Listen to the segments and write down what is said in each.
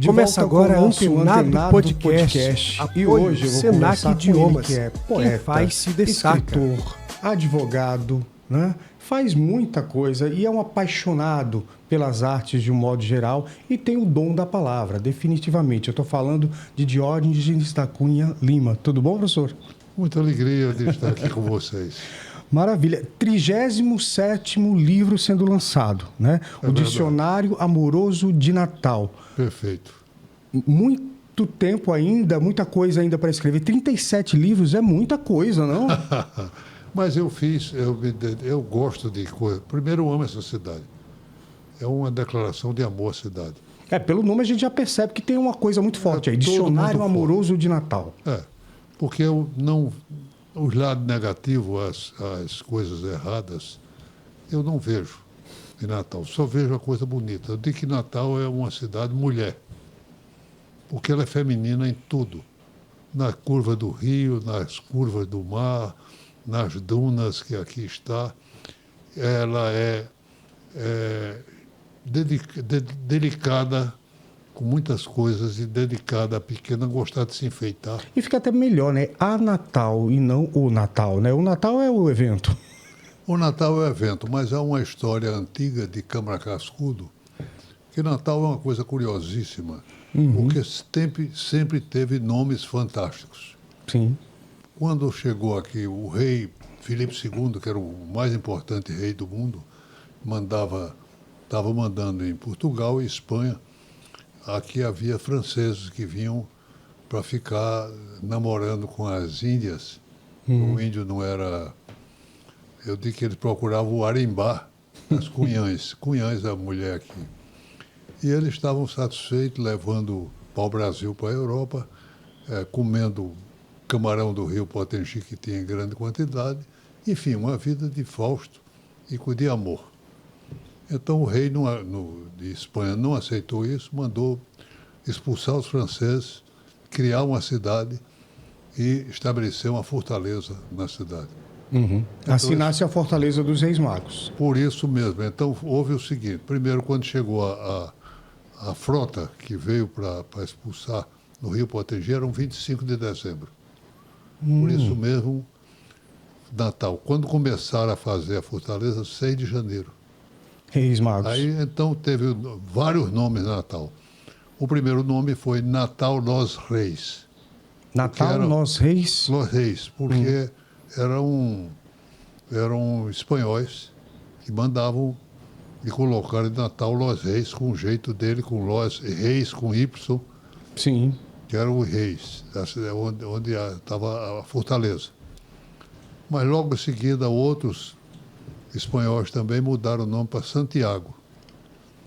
Começa agora a Antenado Podcast. E hoje eu vou Senac conversar Idiomas, com ele, que é quem poeta, faz se destaca. escritor, advogado, né? Faz muita coisa e é um apaixonado pelas artes de um modo geral e tem o dom da palavra, definitivamente. Eu estou falando de Diógenes da Cunha Lima. Tudo bom, professor? Muita alegria de estar aqui com vocês. Maravilha. 37º livro sendo lançado, né? O verdade. Dicionário Amoroso de Natal. Perfeito. Muito tempo ainda, muita coisa ainda para escrever. 37 livros é muita coisa, não? Mas eu gosto de coisa. Primeiro, eu amo essa cidade. É uma declaração de amor à cidade. Pelo nome a gente já percebe que tem uma coisa muito forte aí. Dicionário Amoroso de Natal. Porque os lados negativos, as coisas erradas, eu não vejo em Natal. Só vejo a coisa bonita. Eu digo que Natal é uma cidade mulher. Porque ela é feminina em tudo. Na curva do rio, nas curvas do mar, nas dunas que aqui está. Ela é delicada com muitas coisas e dedicada à pequena gostar de se enfeitar. E fica até melhor, né? A Natal e não o Natal, né? O Natal é o evento. O Natal é o evento, mas há uma história antiga de Câmara Cascudo, que Natal é uma coisa curiosíssima, porque sempre teve nomes fantásticos. Sim. Quando chegou aqui o rei Filipe II, que era o mais importante rei do mundo, estava mandando em Portugal e Espanha. Aqui havia franceses que vinham para ficar namorando com as índias. O índio não era... Eu digo que eles procuravam o arimbá, as cunhães. Cunhães da mulher aqui. E eles estavam satisfeitos, levando pau-brasil para a Europa, comendo camarão do rio Potengi, que tinha em grande quantidade. Enfim, uma vida de Fausto e de amor. Então o rei de Espanha não aceitou isso, mandou expulsar os franceses, criar uma cidade e estabelecer uma fortaleza na cidade. Então, assim nasce a Fortaleza dos Reis Magos. Por isso mesmo. Então houve o seguinte, primeiro quando chegou a frota que veio para expulsar no rio Potengi, eram 25 de dezembro. Por isso mesmo, Natal. Quando começaram a fazer a fortaleza, 6 de janeiro. Reis Magos. Aí, então, teve vários nomes Natal. O primeiro nome foi Natal Los Reis. Natal Los Reis? Los Reis, porque eram espanhóis que mandavam e colocaram em Natal Los Reis com o jeito dele, com Los Reis, com Y. Sim. Que eram os reis, onde estava a fortaleza. Mas logo em seguida, outros espanhóis também mudaram o nome para Santiago.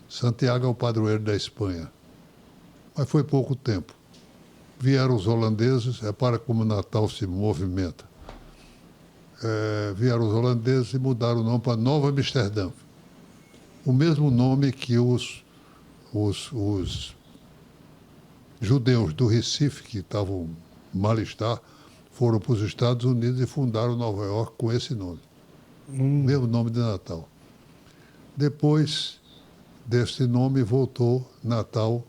Santiago é o padroeiro da Espanha. Mas foi pouco tempo. Vieram os holandeses, repara como o Natal se movimenta. Vieram os holandeses e mudaram o nome para Nova Amsterdã. O mesmo nome que os judeus do Recife, que estavam mal-estar, foram para os Estados Unidos e fundaram Nova York com esse nome. Mesmo nome de Natal. Depois desse nome voltou Natal,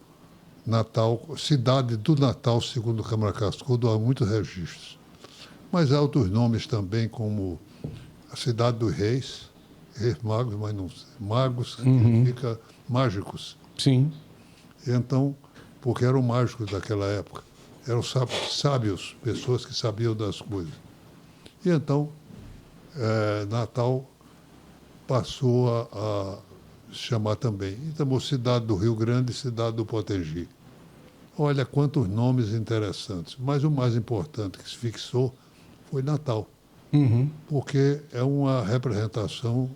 Cidade do Natal, segundo Câmara Cascudo, há muitos registros. Mas há outros nomes também, como a Cidade dos Reis Magos, mas não magos, significa mágicos. Sim. Então, porque eram mágicos daquela época. Eram sábios, pessoas que sabiam das coisas. E então, Natal passou a chamar também. Então, Cidade do Rio Grande e Cidade do Potengi. Olha quantos nomes interessantes. Mas o mais importante que se fixou foi Natal. Porque é uma representação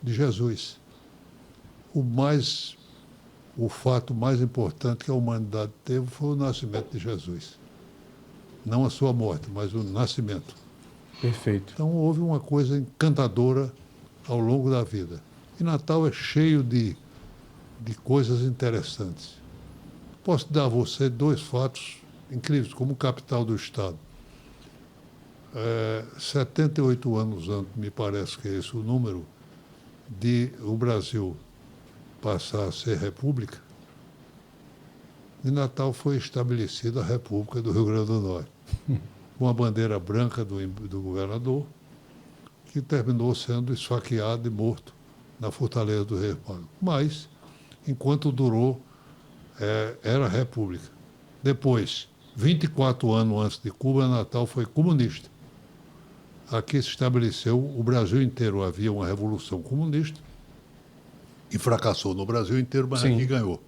de Jesus. O fato mais importante que a humanidade teve foi o nascimento de Jesus. Não a sua morte, mas o nascimento. Perfeito. Então houve uma coisa encantadora ao longo da vida. E Natal é cheio de coisas interessantes. Posso dar a você 2 fatos incríveis, como capital do Estado. 78 anos antes, me parece que é esse o número, de o Brasil passar a ser república, em Natal foi estabelecida a República do Rio Grande do Norte, com a bandeira branca do governador, que terminou sendo esfaqueado e morto na Fortaleza do Rei Paulo. Mas, enquanto durou, era a República. Depois, 24 anos antes de Cuba, Natal foi comunista. Aqui se estabeleceu, o Brasil inteiro havia uma revolução comunista, e fracassou no Brasil inteiro, mas Sim. aqui ganhou.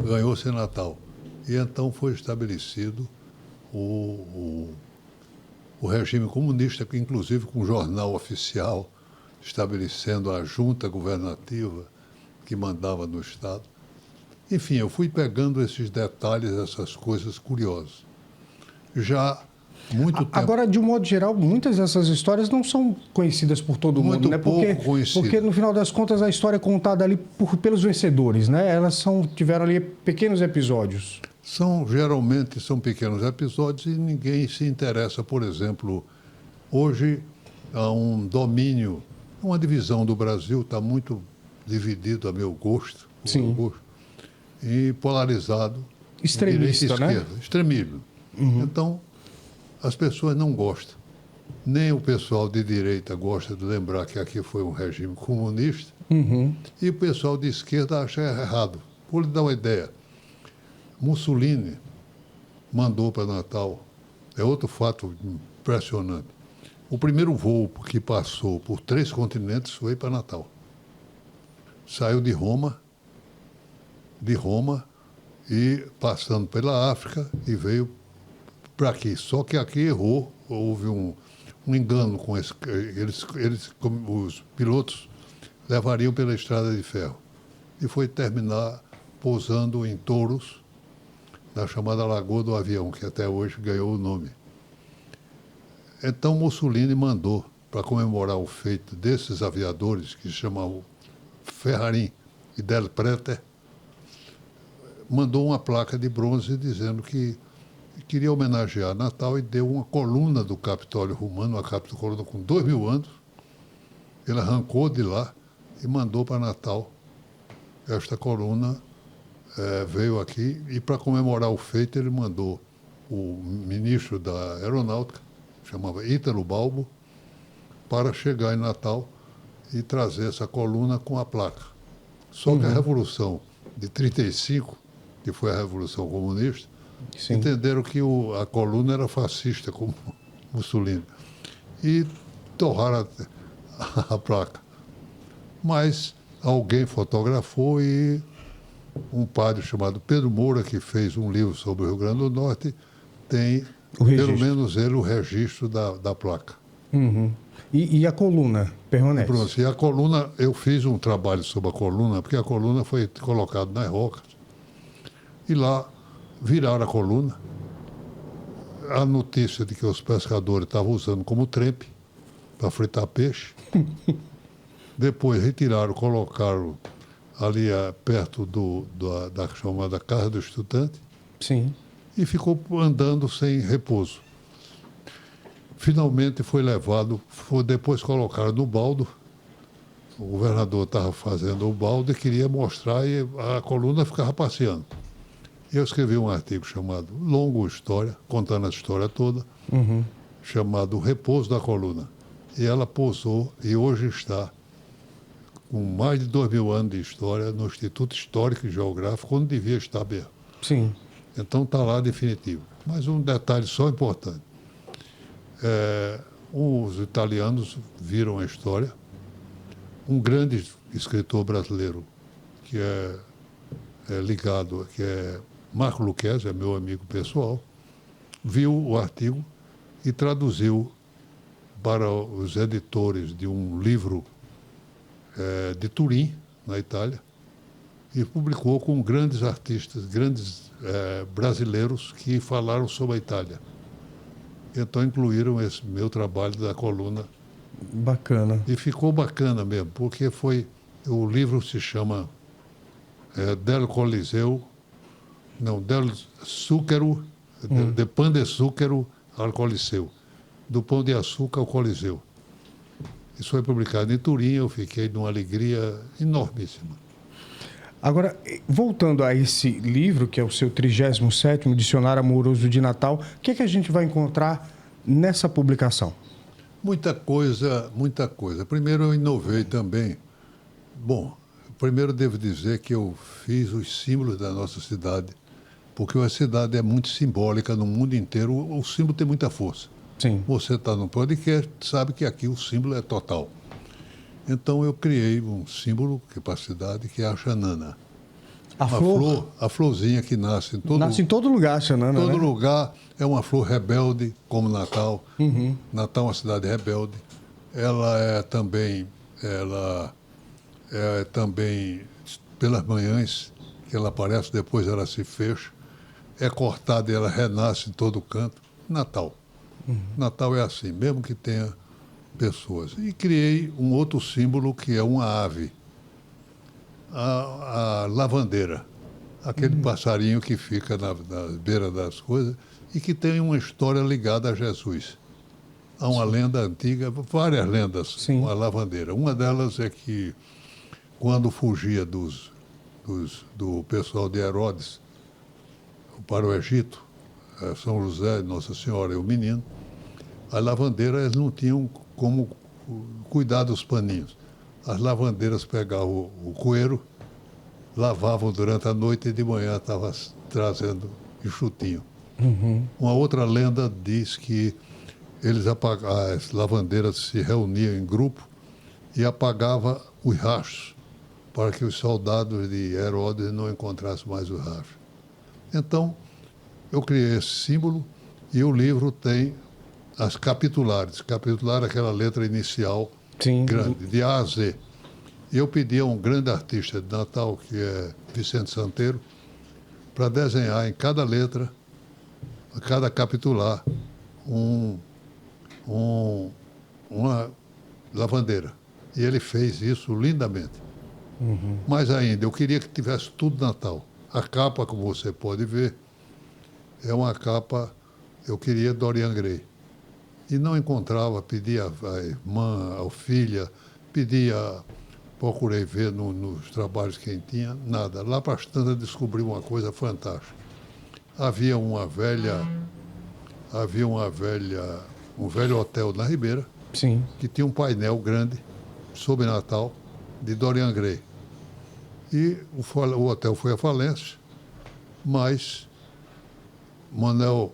Ganhou-se em Natal. E então foi estabelecido o regime comunista, que inclusive com um jornal oficial, estabelecendo a junta governativa que mandava no Estado. Enfim, eu fui pegando esses detalhes, essas coisas curiosas. Já muito tempo... Agora, de um modo geral, muitas dessas histórias não são conhecidas por todo mundo, né? pouco conhecidas. Porque, no final das contas, a história é contada ali pelos vencedores, né? Elas tiveram ali pequenos episódios. Geralmente são pequenos episódios e ninguém se interessa. Por exemplo, hoje há um domínio, uma divisão do Brasil, está muito dividido a meu gosto, Sim. E polarizado. Extremista, direita e né? esquerda, extremismo. Então, as pessoas não gostam. Nem o pessoal de direita gosta de lembrar que aqui foi um regime comunista, e o pessoal de esquerda acha errado. Vou lhe dar uma ideia. Mussolini mandou para Natal, é outro fato impressionante. O primeiro voo que passou por 3 continentes foi para Natal. Saiu de Roma e passando pela África e veio para aqui. Só que aqui errou, houve um engano com esse. Os pilotos levariam pela estrada de ferro. E foi terminar pousando em Touros, na chamada Lagoa do Avião, que até hoje ganhou o nome. Então Mussolini mandou, para comemorar o feito desses aviadores, que se chamavam Ferrarin e Del Prete, mandou uma placa de bronze dizendo que queria homenagear Natal e deu uma coluna do Capitólio Romano, uma coluna com 2.000 anos. Ele arrancou de lá e mandou para Natal. Esta coluna veio aqui e, para comemorar o feito, ele mandou o ministro da Aeronáutica, chamava Ítalo Balbo, para chegar em Natal e trazer essa coluna com a placa. Só que a Revolução de 1935, que foi a Revolução Comunista, Sim. entenderam que a coluna era fascista, como Mussolini, e torraram a placa. Mas alguém fotografou e um padre chamado Pedro Moura, que fez um livro sobre o Rio Grande do Norte, tem, pelo menos ele, o registro da placa. E a coluna permanece? Pronto, e a coluna, eu fiz um trabalho sobre a coluna, porque a coluna foi colocada nas rocas, e lá viraram a coluna. A notícia de que os pescadores estavam usando como trempe para fritar peixe. Depois retiraram, colocaram ali perto da chamada Casa do Estudante. Sim. E ficou andando sem repouso. Finalmente foi levado, depois colocaram no baldo. O governador estava fazendo o baldo e queria mostrar, e a coluna ficava passeando. Eu escrevi um artigo chamado Longo História, contando a história toda, chamado O Repouso da Coluna. E ela pousou e hoje está com mais de 2.000 anos de história no Instituto Histórico e Geográfico, onde devia estar mesmo. Sim. Então está lá definitivo. Mas um detalhe só importante. Os italianos viram a história. Um grande escritor brasileiro que é ligado, que é Marco Lucchesi, é meu amigo pessoal, viu o artigo e traduziu para os editores de um livro de Turim, na Itália, e publicou com grandes artistas, grandes brasileiros que falaram sobre a Itália. Então incluíram esse meu trabalho da coluna. Bacana. E ficou bacana mesmo, porque o livro se chama Del Coliseu, não, Del Zucchero, de Pan de Zucchero ao Coliseu, do Pão de Açúcar ao Coliseu. Isso foi publicado em Turim, eu fiquei numa alegria enormíssima. Agora, voltando a esse livro, que é o seu 37º Dicionário Amoroso de Natal, o que é que a gente vai encontrar nessa publicação? Muita coisa, muita coisa. Primeiro eu inovei também. Bom, primeiro devo dizer que eu fiz os símbolos da nossa cidade, porque a cidade é muito simbólica no mundo inteiro, o símbolo tem muita força. Sim. Você está no podcast, sabe que aqui o símbolo é total. Então eu criei um símbolo para a cidade, que é a xanana. A flor? A florzinha que nasce em todo, Nasce em todo lugar, a xanana, todo né? lugar. É uma flor rebelde, como Natal. Uhum. Natal é uma cidade rebelde. Ela é também, pelas manhãs, que ela aparece, depois ela se fecha. É cortada e ela renasce em todo canto. Natal. Natal é assim, mesmo que tenha pessoas. E criei um outro símbolo que é uma ave, a lavandeira, aquele passarinho que fica na beira das coisas e que tem uma história ligada a Jesus. Há uma lenda antiga, várias lendas com a lavandeira. Uma delas é que quando fugia do pessoal de Herodes para o Egito, São José, Nossa Senhora e o menino, as lavandeiras não tinham como cuidar dos paninhos. As lavandeiras pegavam o coeiro, lavavam durante a noite e de manhã estavam trazendo enxutinho. Uhum. Uma outra lenda diz que as lavandeiras se reuniam em grupo e apagavam os rastros para que os soldados de Herodes não encontrassem mais os rastros. Então, eu criei esse símbolo e o livro tem as capitulares. Capitular é aquela letra inicial grande, de A a Z. E eu pedi a um grande artista de Natal, que é Vicente Santeiro, para desenhar em cada letra, a cada capitular, uma lavandeira. E ele fez isso lindamente. Uhum. Mas ainda, eu queria que tivesse tudo Natal. A capa, como você pode ver, é uma capa, eu queria Dorian Gray. E não encontrava, pedia à irmã, à filha, procurei ver nos trabalhos quem tinha, nada. Lá para as tantas descobri uma coisa fantástica. Havia um velho hotel na Ribeira, Sim. que tinha um painel grande sobre Natal de Dorian Gray. E o hotel foi à falência, mas Manuel,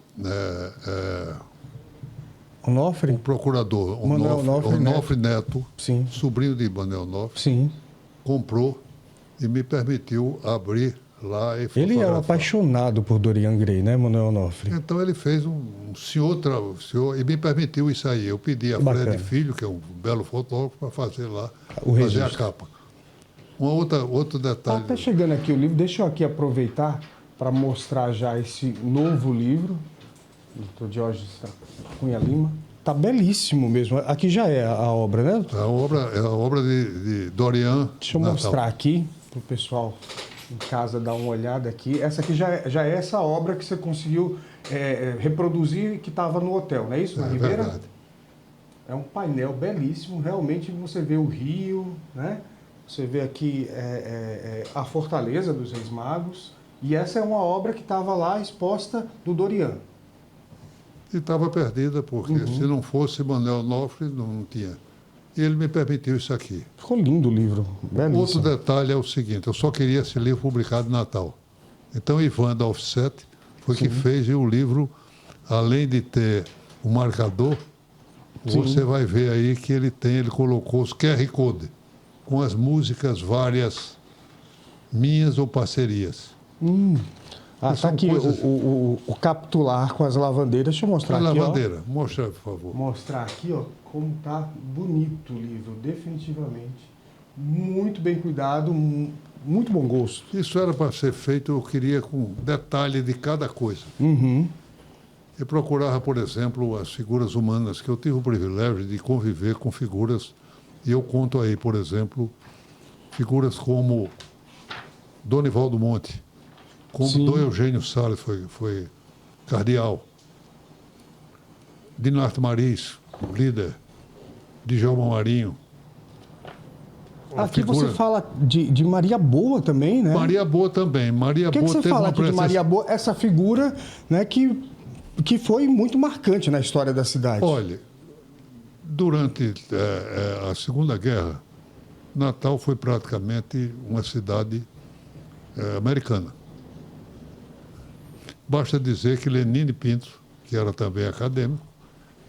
Onofre? o procurador Onofre Neto, Sim. sobrinho de Manuel Onofre, Sim. comprou e me permitiu abrir lá e fotografar. Ele é um apaixonado por Dorian Gray, né, Manuel Onofre? Então ele fez um senhor e me permitiu isso aí. Eu pedi a Fred Filho, que é um belo fotógrafo, para fazer lá, fazer a capa. Outro detalhe. Está chegando aqui o livro, deixa eu aqui aproveitar para mostrar já esse novo livro, do Diógenes Cunha Lima. Está belíssimo mesmo. Aqui já é a obra, né? É a obra de Dorian. Deixa eu mostrar aqui para o pessoal em casa dar uma olhada aqui. Essa aqui já é essa obra que você conseguiu reproduzir que estava no hotel, não é isso? Na Ribeira? Verdade. É um painel belíssimo. Realmente você vê o rio, né? Você vê aqui a Fortaleza dos Reis Magos. E essa é uma obra que estava lá exposta do Dorian. E estava perdida, porque se não fosse Manuel Onofre, não tinha. E ele me permitiu isso aqui. Ficou lindo o livro, belíssimo. Outro detalhe é o seguinte, eu só queria esse livro publicado em Natal. Então, Ivan da Offset foi que fez, e o livro, além de ter o marcador, você vai ver aí que ele colocou os QR Code, com as músicas várias, minhas ou parcerias. Está aqui coisas... o capitular com as lavandeiras. Deixa eu mostrar aqui. Lavandeira, mostra, por favor. Mostrar aqui, ó, como tá bonito o livro, definitivamente. Muito bem cuidado, muito bom gosto. Isso era para ser feito, eu queria com detalhe de cada coisa. Uhum. Eu procurava, por exemplo, as figuras humanas, que eu tive o privilégio de conviver com figuras, e eu conto aí, por exemplo, figuras como Donivaldo Monte, como Dom Eugênio Salles foi cardeal, Dinarte Maris, líder, Djalma Marinho, Aqui figura... você fala de Maria Boa também, né? Maria Boa também. Maria O que Boa você teve fala uma aqui de presença... Maria Boa? Essa figura, né, que foi muito marcante na história da cidade. Olha, durante a Segunda Guerra, Natal foi praticamente uma cidade americana. Basta dizer que Lenine Pinto, que era também acadêmico,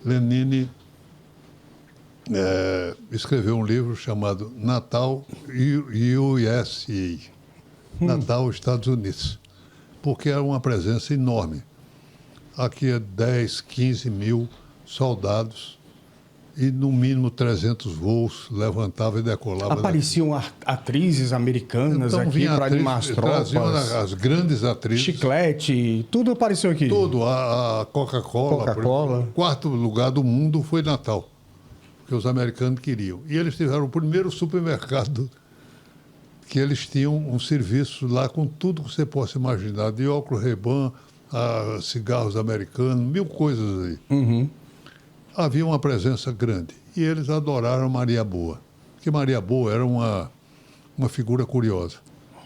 Lenine escreveu um livro chamado Natal USA, Natal Estados Unidos, porque era uma presença enorme. Aqui é 10, 15 mil soldados e no mínimo 300 voos levantavam e decolavam. Apareciam atrizes americanas então, aqui para animar as tropas. Traziam as grandes atrizes. Chiclete, tudo apareceu aqui. Tudo, a Coca-Cola. O quarto lugar do mundo foi Natal, que os americanos queriam. E eles tiveram o primeiro supermercado que eles tinham um serviço lá com tudo que você possa imaginar, de óculos Ray-Ban, cigarros americanos, mil coisas aí. Uhum. Havia uma presença grande. E eles adoraram Maria Boa, porque Maria Boa era uma figura curiosa.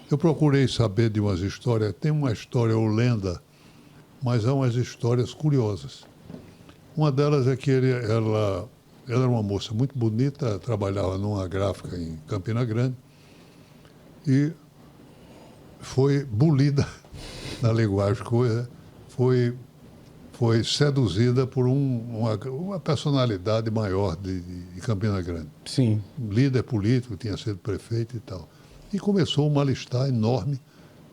Eu procurei saber de umas histórias, tem uma história ou lenda, mas há umas histórias curiosas. Uma delas é que ela era uma moça muito bonita, trabalhava numa gráfica em Campina Grande e foi bulida, na linguagem coisa, foi seduzida por uma personalidade maior de Campina Grande. Sim. Um líder político, tinha sido prefeito e tal. E começou um mal-estar enorme,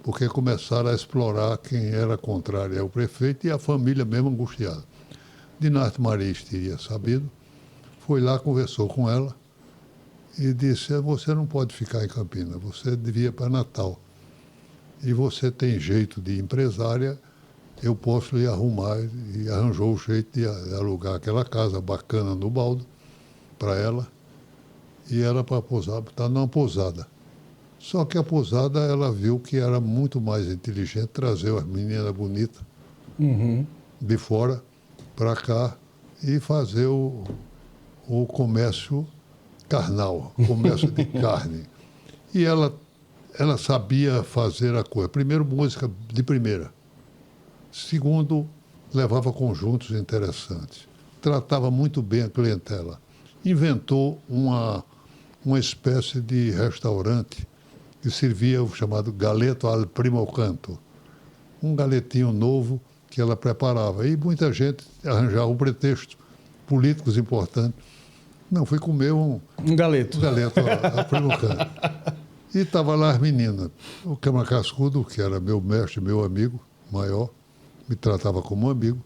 porque começaram a explorar quem era contrário ao prefeito e a família mesmo angustiada. Dinarte Maris teria sabido, foi lá, conversou com ela e disse: você não pode ficar em Campina, você devia ir para Natal. E você tem jeito de empresária, eu posso lhe arrumar. E arranjou o jeito de alugar aquela casa bacana no Baldo para ela. E era para pousar, estar numa pousada. Só que a pousada, ela viu que era muito mais inteligente trazer as meninas bonitas de fora para cá e fazer o comércio carnal, o comércio de carne. E ela sabia fazer a coisa. Primeiro, música de primeira. Segundo, levava conjuntos interessantes. Tratava muito bem a clientela. Inventou uma espécie de restaurante que servia o chamado galeto al primo canto. Um galetinho novo que ela preparava. E muita gente arranjava um pretexto, políticos importantes. Não, fui comer um galeto. Um galeto al primo canto. E estava lá as meninas. O Câmara Cascudo, que era meu mestre, meu amigo maior, me tratava como um amigo.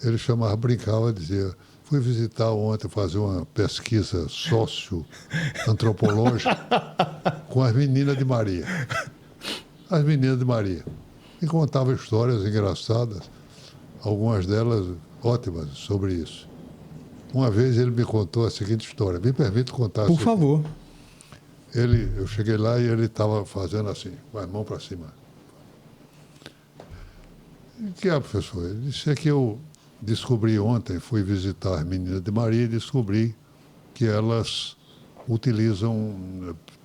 Ele chamava, brincava, dizia: fui visitar ontem, fazer uma pesquisa sócio-antropológica com as meninas de Maria. As meninas de Maria. E contava histórias engraçadas, algumas delas ótimas sobre isso. Uma vez ele me contou a seguinte história. Me permite contar. Por favor. Eu cheguei lá e ele estava fazendo assim, com as mãos para cima. O que é, professor? Ele disse: é que eu descobri ontem, fui visitar as meninas de Maria e descobri que elas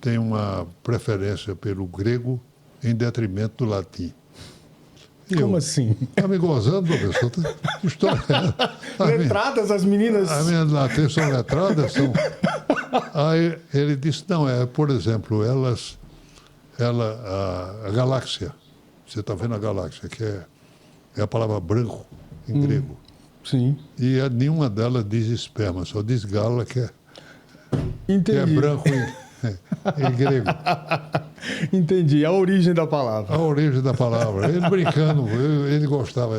têm uma preferência pelo grego em detrimento do latim. Como assim? Está me gozando, professor? Que história é? Letradas, as meninas? As meninas de latim são letradas? São... Aí ele disse: não, por exemplo, a galáxia, você está vendo a galáxia, que é a palavra branco em grego. Sim. E nenhuma delas diz esperma, só diz gala, que é branco em grego. Entendi, a origem da palavra. A origem da palavra. Ele brincando, ele gostava,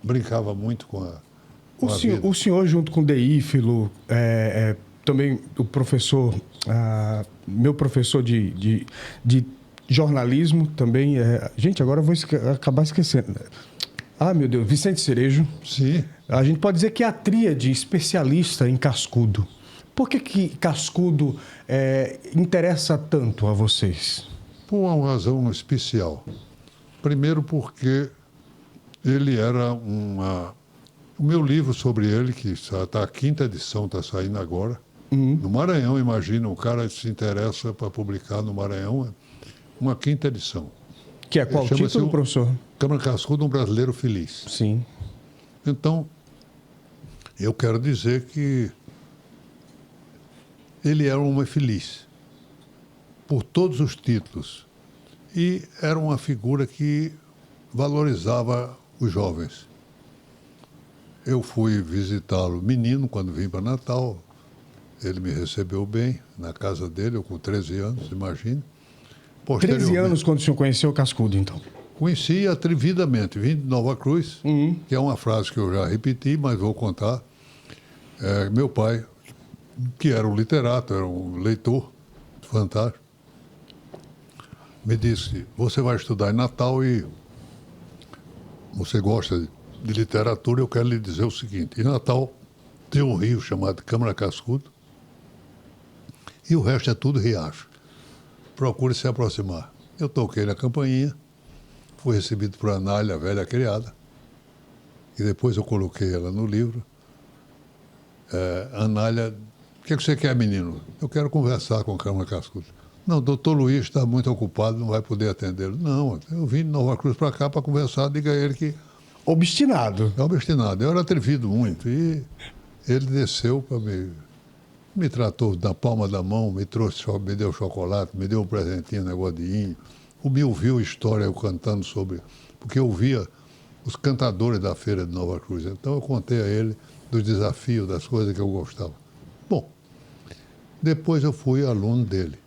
brincava muito com a vida. O senhor, junto com Deífilo, também o professor, meu professor de jornalismo também, gente, agora eu vou acabar esquecendo. Meu Deus, Vicente Cerejo. Sim. A gente pode dizer que é a tríade especialista em cascudo. Por que Cascudo interessa tanto a vocês? Por uma razão especial. Primeiro porque ele era o meu livro sobre ele, que está a 5ª edição, está saindo agora, No Maranhão, imagina, um cara se interessa para publicar no Maranhão uma quinta edição. Que é qual título, professor? Câmara Cascudo, um brasileiro feliz. Sim. Então, eu quero dizer que ele era um homem feliz, por todos os títulos. E era uma figura que valorizava os jovens. Eu fui visitá-lo menino quando vim para Natal. Ele me recebeu bem na casa dele, eu com 13 anos, imagine. 13 anos quando o senhor conheceu o Cascudo, então? Conheci atrevidamente, vim de Nova Cruz, que é uma frase que eu já repeti, mas vou contar. Meu pai, que era um literato, era um leitor fantástico, me disse, você vai estudar em Natal e você gosta de literatura, eu quero lhe dizer o seguinte, em Natal tem um rio chamado Câmara Cascudo e o resto é tudo riacho. Procure se aproximar. Eu toquei na campainha, fui recebido por Anália, a velha criada, e depois eu coloquei ela no livro. Anália, o que você quer, menino? Eu quero conversar com a Câmara Cascudo. Não, doutor Luiz está muito ocupado, não vai poder atendê-lo. Não, eu vim de Nova Cruz para cá para conversar, diga a ele que... Obstinado. É obstinado. Eu era atrevido muito. E ele desceu para me tratou da palma da mão, me deu chocolate, me deu um presentinho, um negócio de índio. Me ouviu história eu cantando sobre... Porque eu via os cantadores da feira de Nova Cruz. Então eu contei a ele dos desafios, das coisas que eu gostava. Bom, depois eu fui aluno dele.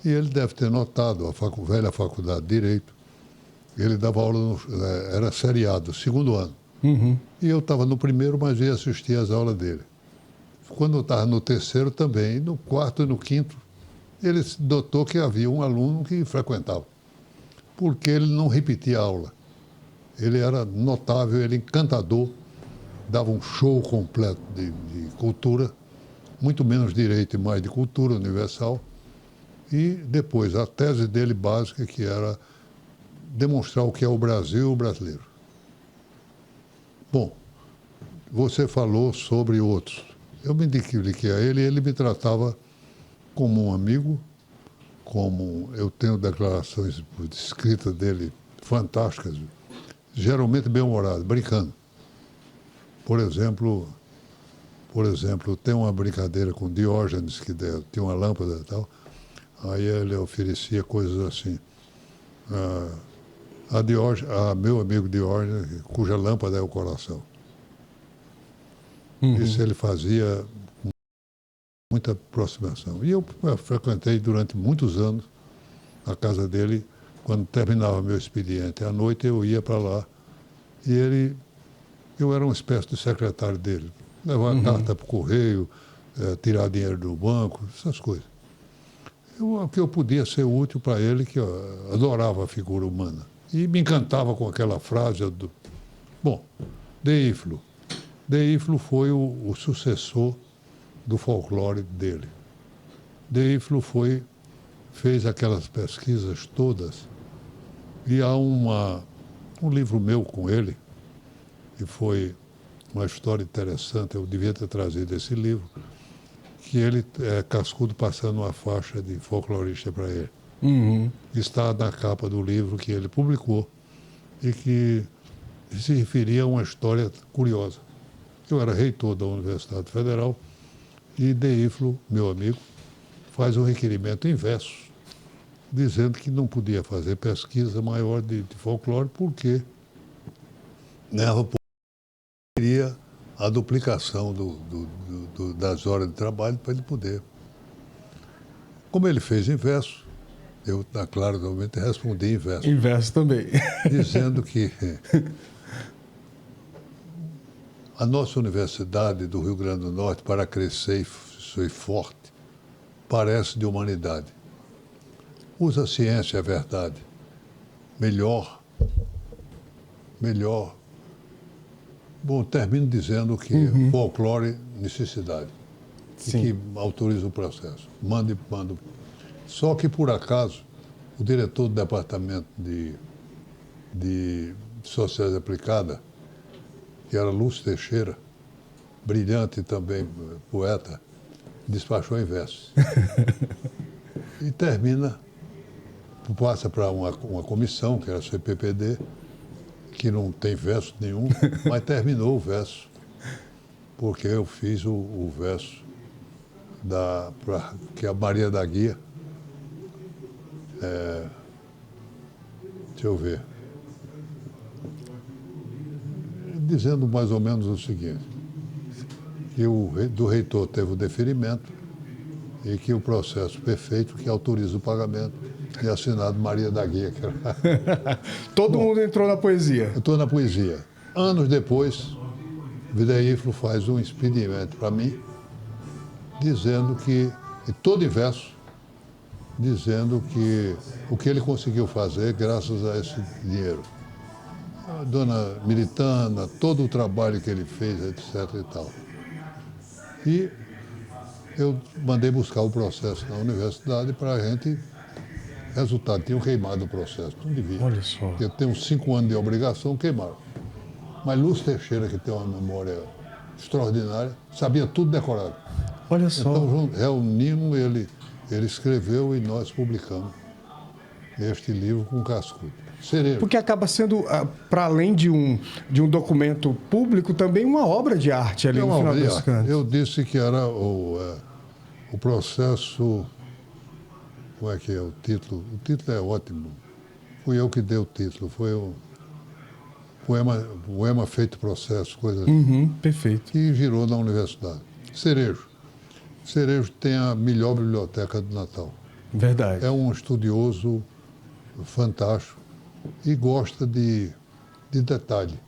E ele deve ter notado a velha faculdade de Direito. Ele dava aula, era seriado, segundo ano. E eu estava no primeiro, mas ia assistir às aulas dele. Quando eu estava no terceiro também, no quarto e no quinto, ele notou que havia um aluno que frequentava, porque ele não repetia a aula. Ele era notável, ele encantador, dava um show completo de cultura, muito menos direito e mais de cultura universal. E depois a tese dele básica, que era demonstrar o que é o Brasil e o brasileiro. Bom, você falou sobre outros. Eu me dediquei a ele e ele me tratava como um amigo, como eu tenho declarações escritas dele fantásticas, geralmente bem-humorado, brincando. Por exemplo, tem uma brincadeira com Diógenes, que tinha uma lâmpada e tal, aí ele oferecia coisas assim. Meu amigo Diógenes, cuja lâmpada é o coração. Isso ele fazia com muita aproximação. E eu frequentei durante muitos anos a casa dele, quando terminava meu expediente. À noite eu ia para lá e eu era uma espécie de secretário dele. Levar carta para o correio, tirar dinheiro do banco, essas coisas. O que eu podia ser útil para ele, que eu adorava a figura humana. E me encantava com aquela frase do... Bom, Deífilo. Deífilo foi o sucessor do folclore dele. Deífilo fez aquelas pesquisas todas e há um livro meu com ele, que foi uma história interessante, eu devia ter trazido esse livro, que ele é Cascudo passando uma faixa de folclorista para ele. Está na capa do livro que ele publicou e que se referia a uma história curiosa. Eu era reitor da Universidade Federal e Deífilo, meu amigo, faz um requerimento inverso, dizendo que não podia fazer pesquisa maior de folclore porque queria a duplicação das horas de trabalho para ele poder. Como ele fez inverso, eu, claramente, respondi inverso. Inverso também. Dizendo que a nossa Universidade do Rio Grande do Norte, para crescer e ser forte, parece de humanidade. Usa a ciência, é verdade. Melhor. Bom, termino dizendo que folclore, necessidade. Sim. E que autoriza o processo. Manda. Só que, por acaso, o diretor do Departamento de Sociais Aplicada, que era Lúcio Teixeira, brilhante também poeta, despachou em versos. E termina, passa para uma comissão, que era a CPPD, que não tem verso nenhum, mas terminou o verso, porque eu fiz o verso que é a Maria da Guia. Deixa eu ver. Dizendo mais ou menos o seguinte, que do reitor teve o deferimento e que o processo perfeito que autoriza o pagamento e assinado Maria da Guia. Que era... Todo mundo entrou na poesia. Eu estou na poesia. Anos depois, Videíflo faz um expedimento para mim, dizendo que, e todo em verso, dizendo que o que ele conseguiu fazer graças a esse dinheiro. A dona Militana, todo o trabalho que ele fez, etc. e tal. E eu mandei buscar o processo na universidade para a gente... Resultado, tinham queimado o processo, não devia. Olha só. Eu tenho 5 anos de obrigação, queimaram. Mas Lúcio Teixeira, que tem uma memória extraordinária, sabia tudo decorado. Olha só. Então reunimos, ele escreveu e nós publicamos este livro com Cascudo. Cerejo. Porque acaba sendo, para além de um documento público, também uma obra de arte ali no final das contas. Eu disse que era o processo... Como é que é o título? O título é ótimo. Fui eu que dei o título. Foi o poema feito processo, coisa assim. Perfeito. Que girou na universidade. Cerejo. Cerejo tem a melhor biblioteca do Natal. Verdade. É um estudioso fantástico e gosta de detalhe.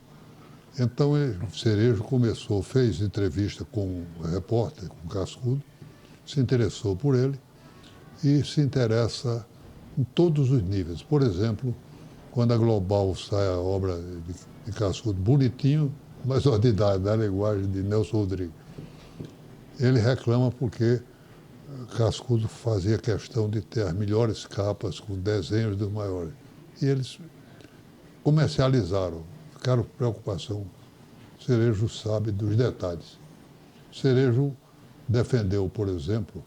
Então, Cerejo fez entrevista com o repórter, com o Cascudo, se interessou por ele e se interessa em todos os níveis. Por exemplo, quando a Global sai a obra de Cascudo, bonitinho, mas ordinário, da linguagem de Nelson Rodrigues. Ele reclama porque Cascudo fazia questão de ter as melhores capas com desenhos dos maiores. E eles comercializaram, ficaram com preocupação. Cerejo sabe dos detalhes. Cerejo defendeu, por exemplo,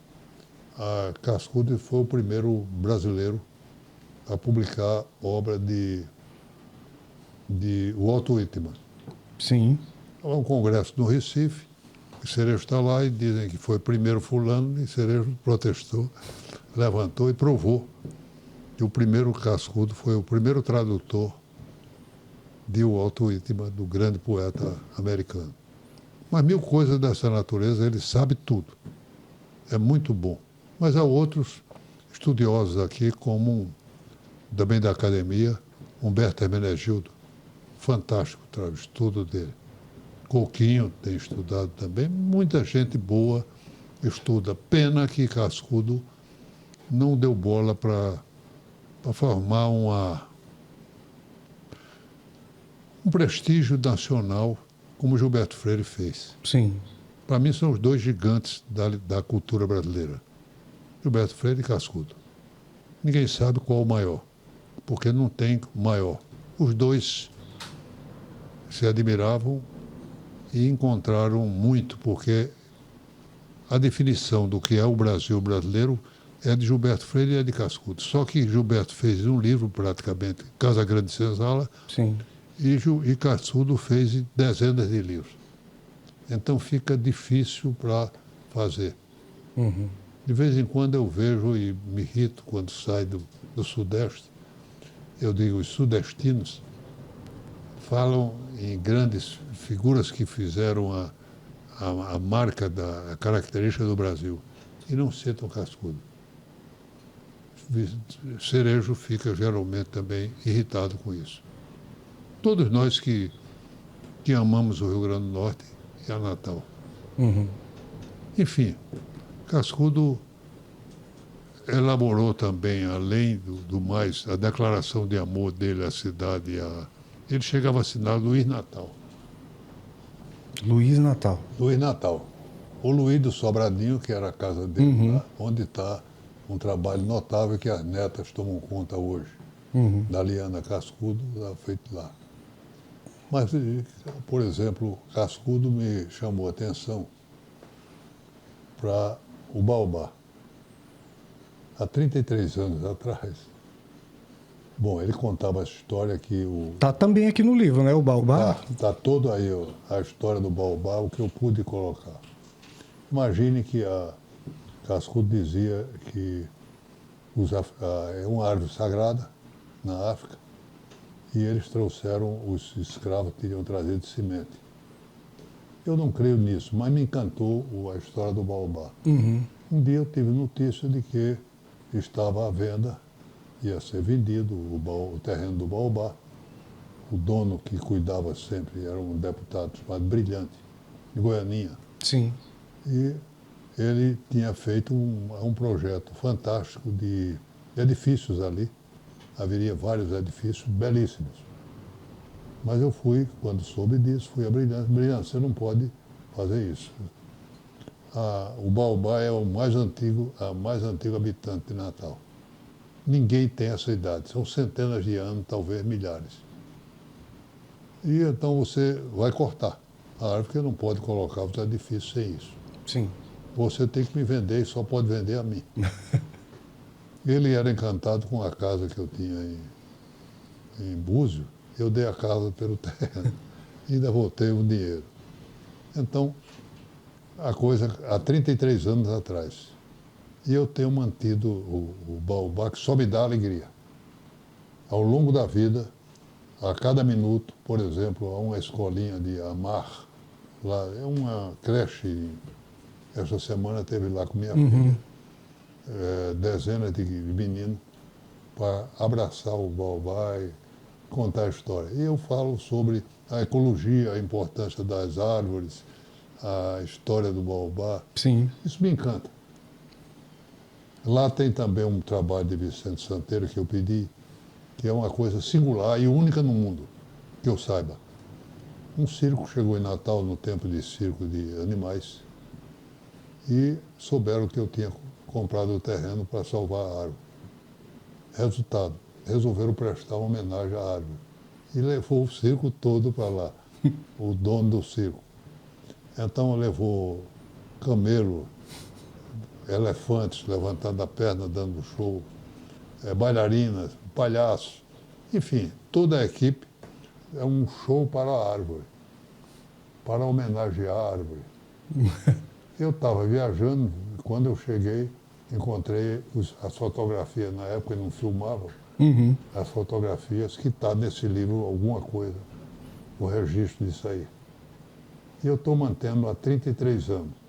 a Cascudo foi o primeiro brasileiro a publicar obra de Walt Whitman. Sim. Há um congresso no Recife, e Cerejo está lá e dizem que foi primeiro fulano, e Cerejo protestou, levantou e provou que o primeiro Cascudo foi o primeiro tradutor de Walt Whitman, do grande poeta americano. Mas 1000 coisas dessa natureza, ele sabe tudo. É muito bom. Mas há outros estudiosos aqui, como também da academia, Humberto Hermenegildo. Fantástico o estudo dele. Coquinho tem estudado também. Muita gente boa estuda. Pena que Cascudo não deu bola para formar um prestígio nacional como Gilberto Freire fez. Sim. Para mim são os dois gigantes da cultura brasileira. Gilberto Freire e Cascudo. Ninguém sabe qual o maior, porque não tem maior. Os dois se admiravam e encontraram muito, porque a definição do que é o Brasil brasileiro é de Gilberto Freire e é de Cascudo. Só que Gilberto fez um livro, praticamente, Casa Grande Senzala, sim, e Cascudo fez dezenas de livros. Então fica difícil para fazer. De vez em quando eu vejo e me irrito quando sai do Sudeste. Eu digo, os sudestinos falam em grandes figuras que fizeram a marca, a característica do Brasil, e não citam Cascudo. Cerejo fica geralmente também irritado com isso. Todos nós que amamos o Rio Grande do Norte e a Natal. Enfim, Cascudo elaborou também, além do mais, a declaração de amor dele à cidade. Ele chegava a assinar Luiz Natal. Luiz Natal. Luiz Natal. O Luiz do Sobradinho, que era a casa dele, lá, onde está um trabalho notável que as netas tomam conta hoje. Da Liana Cascudo, feito lá. Mas, por exemplo, Cascudo me chamou a atenção para o Baobá. Há 33 anos atrás. Bom, ele contava a história que o... Tá também aqui no livro, né, o Baobá? Tá todo aí a história do Baobá, o que eu pude colocar. Imagine que a Cascudo dizia que é uma árvore sagrada na África e eles trouxeram, os escravos teriam trazido semente. Eu não creio nisso, mas me encantou a história do Baobá. Uhum. Um dia eu tive notícia de que estava à venda, ia ser vendido o terreno do Baobá. O dono que cuidava sempre era um deputado chamado Brilhante, de Goianinha. Sim. E ele tinha feito um projeto fantástico de edifícios ali. Haveria vários edifícios belíssimos. Mas eu fui, quando soube disso, fui a Brilhante. Brilhante, você não pode fazer isso. O Baobá é a mais antigo habitante de Natal. Ninguém tem essa idade. São centenas de anos, talvez milhares. E então você vai cortar a árvore, porque não pode colocar os edifícios sem isso. Sim. Você tem que me vender e só pode vender a mim. Ele era encantado com a casa que eu tinha em Búzios. Eu dei a casa pelo terreno e ainda voltei o dinheiro. Então, a coisa há 33 anos atrás. E eu tenho mantido o Baobá, que só me dá alegria. Ao longo da vida, a cada minuto, por exemplo, há uma escolinha de Amar, lá é uma creche, essa semana teve lá com minha filha, dezenas de meninos para abraçar o Baobá e contar a história. E eu falo sobre a ecologia, a importância das árvores, a história do Baobá. Sim. Isso me encanta. Lá tem também um trabalho de Vicente Santeiro que eu pedi, que é uma coisa singular e única no mundo, que eu saiba. Um circo chegou em Natal, no tempo de circo de animais, e souberam que eu tinha comprado o terreno para salvar a árvore. Resultado, resolveram prestar uma homenagem à árvore. E levou o circo todo para lá, o dono do circo. Então levou camelo, elefantes levantando a perna, dando show, bailarinas, palhaços, enfim, toda a equipe é um show para a árvore, para homenagear a árvore. Eu estava viajando, quando eu cheguei, encontrei as fotografias, na época eu não filmava, as fotografias que está nesse livro, alguma coisa, o registro disso aí. E eu estou mantendo há 33 anos.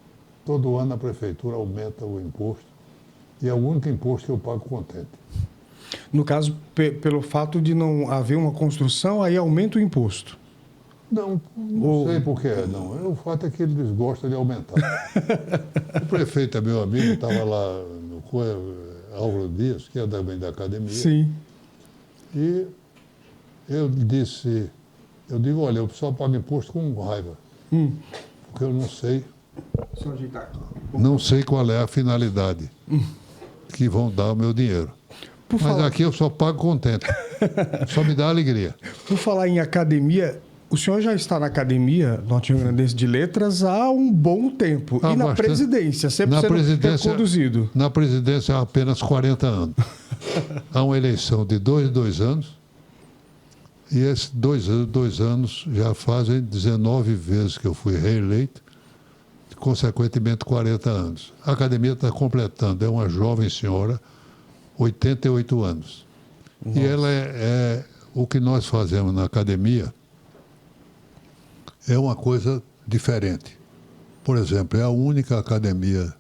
Todo ano a prefeitura aumenta o imposto e é o único imposto que eu pago contente. No caso, pelo fato de não haver uma construção, aí aumenta o imposto. Não sei por que não. O fato é que eles gostam de aumentar. O prefeito é meu amigo, estava lá no Álvaro Dias, que é também da academia. Sim. E eu digo, olha, eu só pago imposto com raiva. Porque eu não sei. Só ajeitar aqui. Não sei qual é a finalidade que vão dar o meu dinheiro. Mas aqui eu só pago contente. Só me dá alegria. Por falar em academia, o senhor já está na academia norte-riograndense de letras há um bom tempo. E na presidência, sempre sendo conduzido. Na presidência há apenas 40 anos. Há uma eleição de 2 anos. E esses 2 anos já fazem 19 vezes que eu fui reeleito. Consequentemente, 40 anos. A academia está completando, é uma jovem senhora, 88 anos. Nossa. E ela o que nós fazemos na academia é uma coisa diferente. Por exemplo, é a única academia.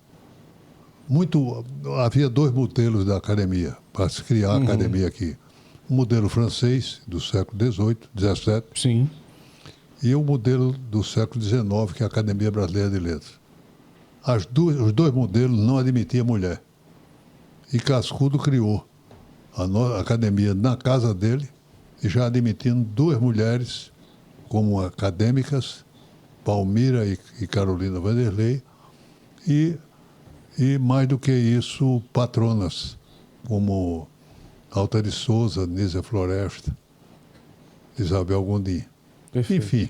Havia 2 modelos da academia, para se criar a academia aqui. O modelo francês, do século XVIII, XVII. Sim. E o modelo do século XIX, que é a Academia Brasileira de Letras. Os 2 modelos não admitiam mulher. E Cascudo criou a academia na casa dele, e já admitindo 2 mulheres como acadêmicas, Palmira e Carolina Vanderlei, e mais do que isso, patronas, como Alta de Souza, Nízia Floresta, Isabel Gondim. Perfeito. Enfim,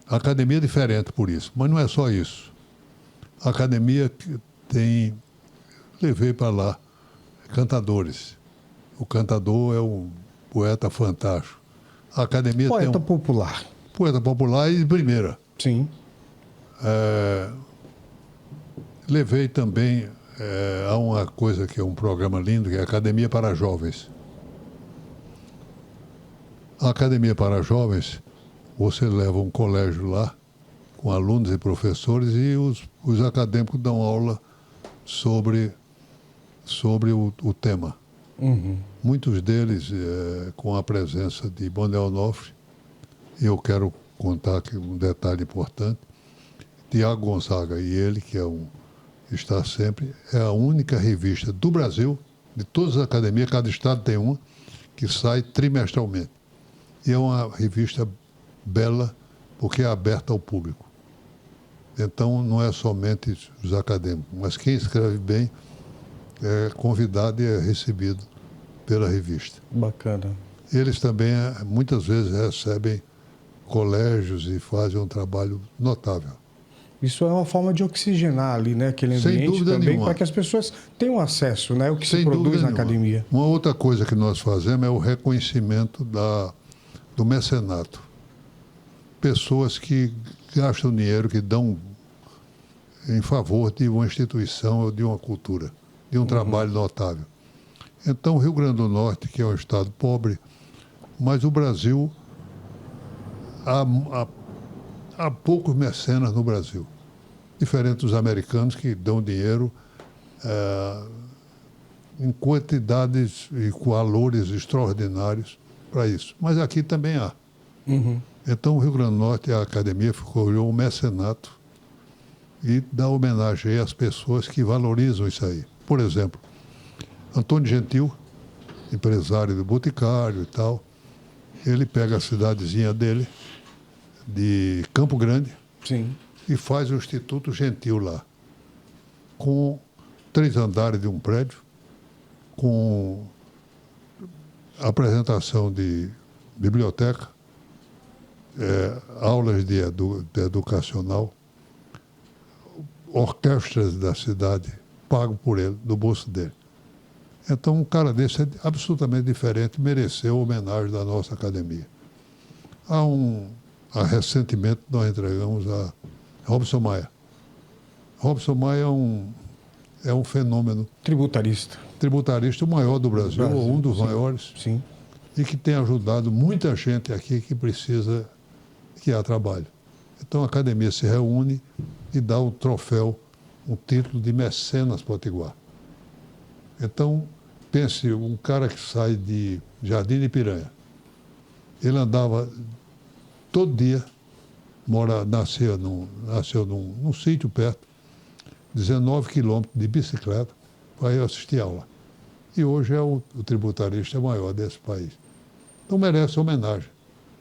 a academia é diferente por isso, mas não é só isso. A academia levei para lá cantadores. O cantador é um poeta fantástico. A academia tem Poeta popular. Poeta popular e de primeira. Sim. Levei também a uma coisa que é um programa lindo, que é a Academia para Jovens. A Academia para Jovens, você leva um colégio lá, com alunos e professores, e os acadêmicos dão aula sobre o tema. Uhum. Muitos deles com a presença de Manuel Onofre, e eu quero contar aqui um detalhe importante, Tiago Gonzaga e ele, que está sempre, é a única revista do Brasil, de todas as academias, cada estado tem uma, que sai trimestralmente. E é uma revista bela, porque é aberta ao público. Então, não é somente os acadêmicos, mas quem escreve bem é convidado e é recebido pela revista. Bacana. Eles também, muitas vezes, recebem colégios e fazem um trabalho notável. Isso é uma forma de oxigenar ali, né, aquele Sem ambiente dúvida também, nenhuma. para que as pessoas tenham acesso, né, ao que Sem se produz dúvida na nenhuma. academia. Uma outra coisa que nós fazemos é o reconhecimento do mecenato. Pessoas que gastam dinheiro, que dão em favor de uma instituição ou de uma cultura, de um trabalho notável. Então, o Rio Grande do Norte, que é um estado pobre, mas o Brasil, há poucos mecenas no Brasil. Diferente dos americanos que dão dinheiro em quantidades e com valores extraordinários para isso. Mas aqui também há. Uhum. Então, o Rio Grande do Norte, a academia escolheu um mecenato e dá homenagem às pessoas que valorizam isso aí. Por exemplo, Antônio Gentil, empresário do Boticário e tal, ele pega a cidadezinha dele, de Campo Grande, Sim. e faz o Instituto Gentil lá, com 3 andares de um prédio, com apresentação de biblioteca, aulas de educacional, orquestras da cidade, pago por ele, do bolso dele. Então, um cara desse é absolutamente diferente, mereceu a homenagem da nossa academia. Recentemente, nós entregamos a Robson Maia. Robson Maia é um fenômeno Tributarista. tributarista, o maior do Brasil, ou um dos sim. maiores, Sim. e que tem ajudado muita gente aqui que precisa, que há trabalho. Então, a academia se reúne e dá um troféu, um título de mecenas potiguar. Então, pense, um cara que sai de Jardim de Piranha, ele andava todo dia, nasceu num sítio perto, 19 quilômetros de bicicleta para ir assistir aula. E hoje é o tributarista maior desse país. Então merece homenagem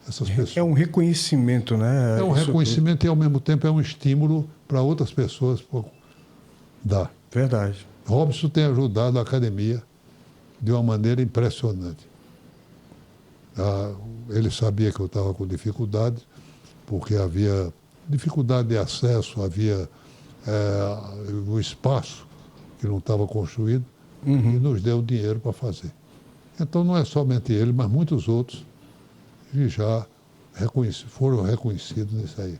essas pessoas. É um reconhecimento, né? É um reconhecimento e, ao mesmo tempo, é um estímulo para outras pessoas dar. Verdade. Robson tem ajudado a academia de uma maneira impressionante. Ele sabia que eu estava com dificuldade, porque havia dificuldade de acesso, havia o espaço que não estava construído, e nos deu dinheiro para fazer. Então não é somente ele, mas muitos outros que já foram reconhecidos nisso aí.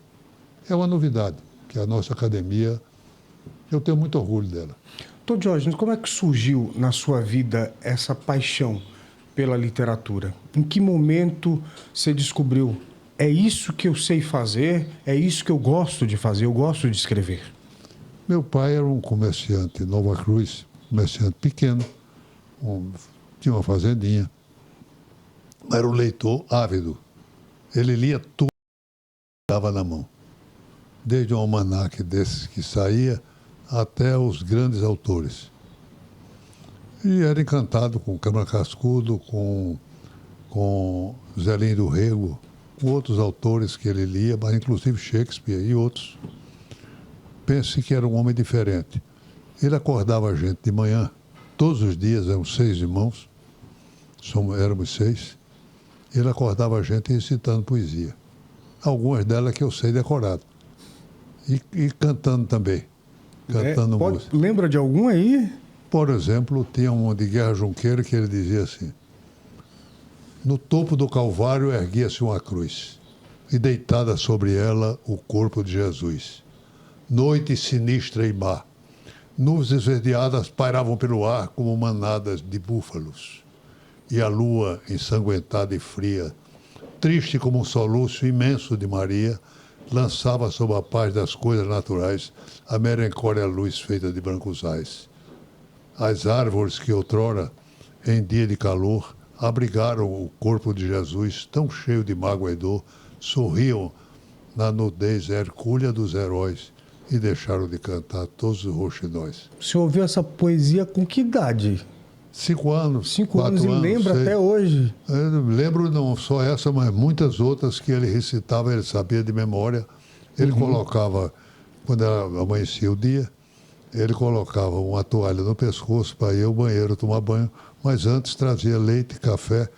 É uma novidade, que a nossa academia, eu tenho muito orgulho dela. Doutor Diógenes, como é que surgiu na sua vida essa paixão pela literatura? Em que momento você descobriu, é isso que eu sei fazer, é isso que eu gosto de fazer, eu gosto de escrever? Meu pai era um comerciante em Nova Cruz, comerciante pequeno, tinha uma fazendinha, era um leitor ávido. Ele lia tudo que estava na mão, desde um almanaque desses que saía até os grandes autores. E era encantado com Câmara Cascudo, com Zelinho do Rego, com outros autores que ele lia, mas inclusive Shakespeare e outros. Pense que era um homem diferente. Ele acordava a gente de manhã, todos os dias, eram 6 irmãos, éramos 6, ele acordava a gente recitando poesia. Algumas delas que eu sei decorado. E cantando também. cantando música. Lembra de algum aí? Por exemplo, tinha um de Guerra Junqueira que ele dizia assim: no topo do Calvário erguia-se uma cruz, e deitada sobre ela o corpo de Jesus. Noite sinistra e má. Nuvens esverdeadas pairavam pelo ar como manadas de búfalos. E a lua, ensanguentada e fria, triste como um soluço imenso de Maria, lançava sob a paz das coisas naturais a melancólia luz feita de brancos ais. As árvores que outrora, em dia de calor, abrigaram o corpo de Jesus, tão cheio de mágoa e dor, sorriam na nudez hercúlea dos heróis e deixaram de cantar todos os roxinóis. O senhor ouviu essa poesia com que idade? 5 anos. 5 anos e lembra até hoje? Eu lembro não só essa, mas muitas outras que ele recitava, ele sabia de memória. Ele colocava, quando amanhecia o dia, ele colocava uma toalha no pescoço para ir ao banheiro tomar banho, mas antes trazia leite e café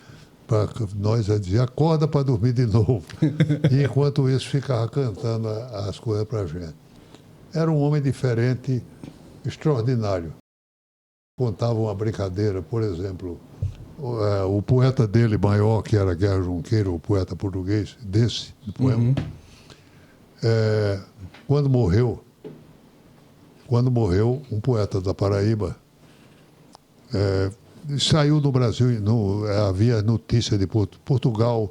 para nós, dizia, acorda para dormir de novo. E enquanto isso ficava cantando as coisas para a gente. Era um homem diferente, extraordinário. Contava uma brincadeira, por exemplo, o poeta dele maior, que era Guerra Junqueira, o poeta português, do poema, quando morreu, um poeta da Paraíba, saiu do Brasil, havia notícia de Portugal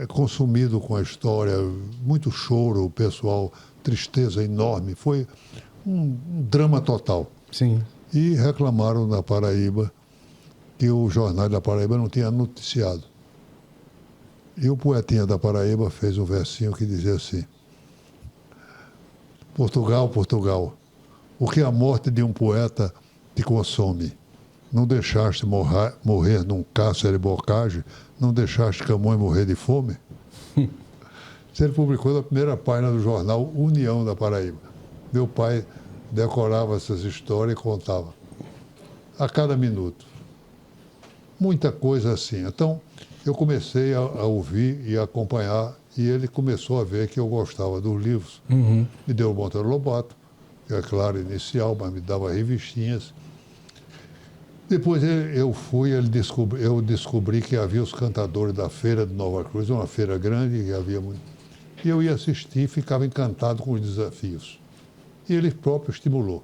consumido com a história, muito choro, o pessoal, tristeza enorme, foi um drama total. Sim. E reclamaram na Paraíba que o jornal da Paraíba não tinha noticiado. E o poetinha da Paraíba fez um versinho que dizia assim: Portugal, Portugal, o que a morte de um poeta te consome? Não deixaste morrer num cárcere bocage? Não deixaste Camões morrer de fome? Ele publicou na primeira página do jornal União da Paraíba. Meu pai decorava essas histórias e contava a cada minuto. Muita coisa assim. Então, eu comecei a ouvir e acompanhar, e ele começou a ver que eu gostava dos livros. Me deu o Monteiro Lobato, que é claro, inicial, mas me dava revistinhas. Depois eu descobri que havia os cantadores da Feira de Nova Cruz, uma feira grande, que havia muito. E eu ia assistir e ficava encantado com os desafios. E ele próprio estimulou.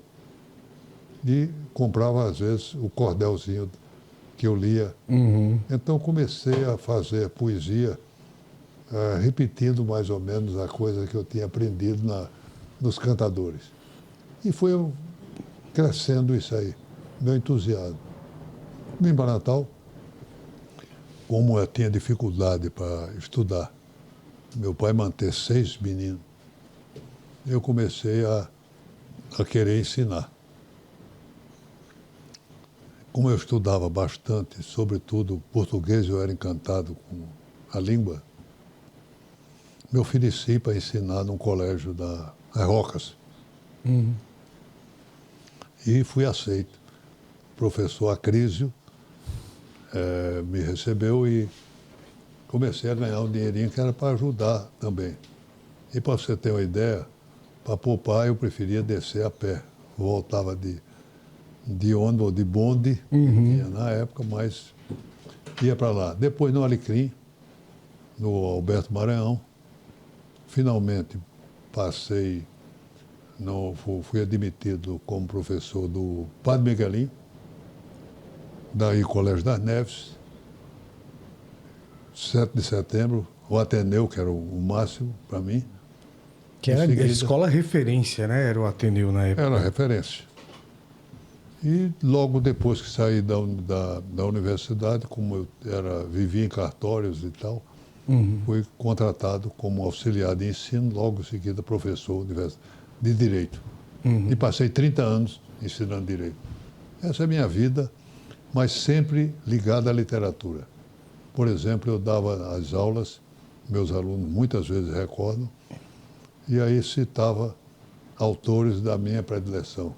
E comprava, às vezes, o cordelzinho que eu lia. Então, comecei a fazer poesia, repetindo mais ou menos a coisa que eu tinha aprendido nos cantadores. E foi crescendo isso aí, meu entusiasmo. Vim para Natal, como eu tinha dificuldade para estudar, meu pai manter 6 meninos, eu comecei a querer ensinar. Como eu estudava bastante, sobretudo português, eu era encantado com a língua, me ofereci para ensinar num colégio das Rocas. E fui aceito. O professor Acrísio me recebeu e comecei a ganhar um dinheirinho que era para ajudar também. E para você ter uma ideia, para poupar eu preferia descer a pé. Voltava de ônibus ou de bonde, na época, mas ia para lá. Depois no Alecrim, no Alberto Maranhão, finalmente passei, fui admitido como professor do Padre Miguelinho, daí Colégio das Neves, 7 de setembro, o Ateneu, que era o máximo para mim. Que era a escola referência, né? Era o Ateneu na época. Era referência. E logo depois que saí da universidade, como eu vivia em cartórios e tal, fui contratado como auxiliar de ensino, logo em seguida professor de Direito. E passei 30 anos ensinando Direito. Essa é a minha vida, mas sempre ligada à literatura. Por exemplo, eu dava as aulas, meus alunos muitas vezes recordam, e aí citava autores da minha predileção,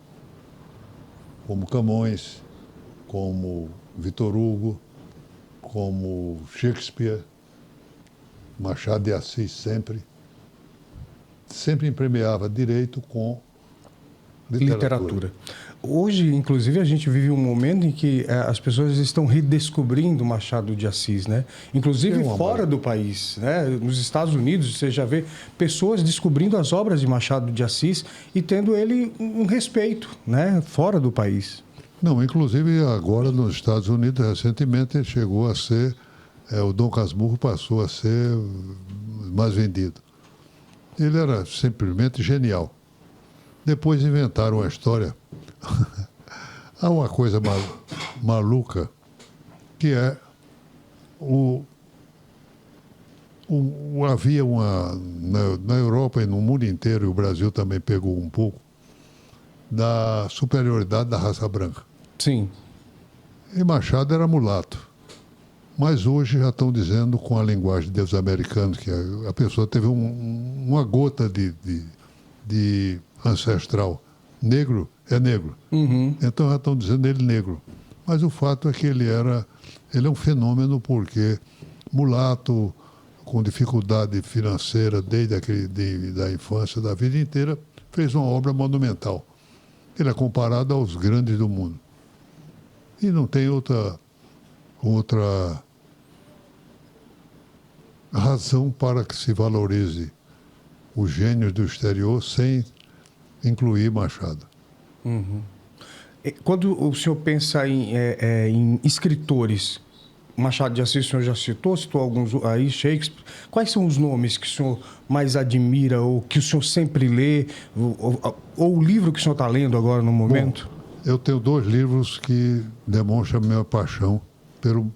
como Camões, como Vitor Hugo, como Shakespeare, Machado de Assis sempre. Sempre empremeava direito com literatura. Hoje, inclusive, a gente vive um momento em que as pessoas estão redescobrindo Machado de Assis, né? Inclusive fora do país, né? Nos Estados Unidos, você já vê pessoas descobrindo as obras de Machado de Assis e tendo ele um respeito, né? Fora do país. Não, inclusive agora nos Estados Unidos, recentemente, ele chegou a ser, o Dom Casmurro passou a ser mais vendido. Ele era simplesmente genial. Depois inventaram uma história. Há uma coisa maluca, que é havia na Europa e no mundo inteiro, e o Brasil também pegou um pouco, da superioridade da raça branca. Sim. E Machado era mulato. Mas hoje já estão dizendo com a linguagem dos americanos que a pessoa teve uma gota de ancestral. Negro é negro. Uhum. Então já estão dizendo ele negro. Mas o fato é que ele é um fenômeno porque mulato, com dificuldade financeira desde da infância, da vida inteira, fez uma obra monumental. Ele é comparado aos grandes do mundo. E não tem outra razão para que se valorize os gênios do exterior sem incluir Machado. Uhum. Quando o senhor pensa em escritores, Machado de Assis, o senhor já citou alguns aí, Shakespeare. Quais são os nomes que o senhor mais admira ou que o senhor sempre lê? Ou o livro que o senhor está lendo agora no momento? Bom, eu tenho 2 livros que demonstram a minha paixão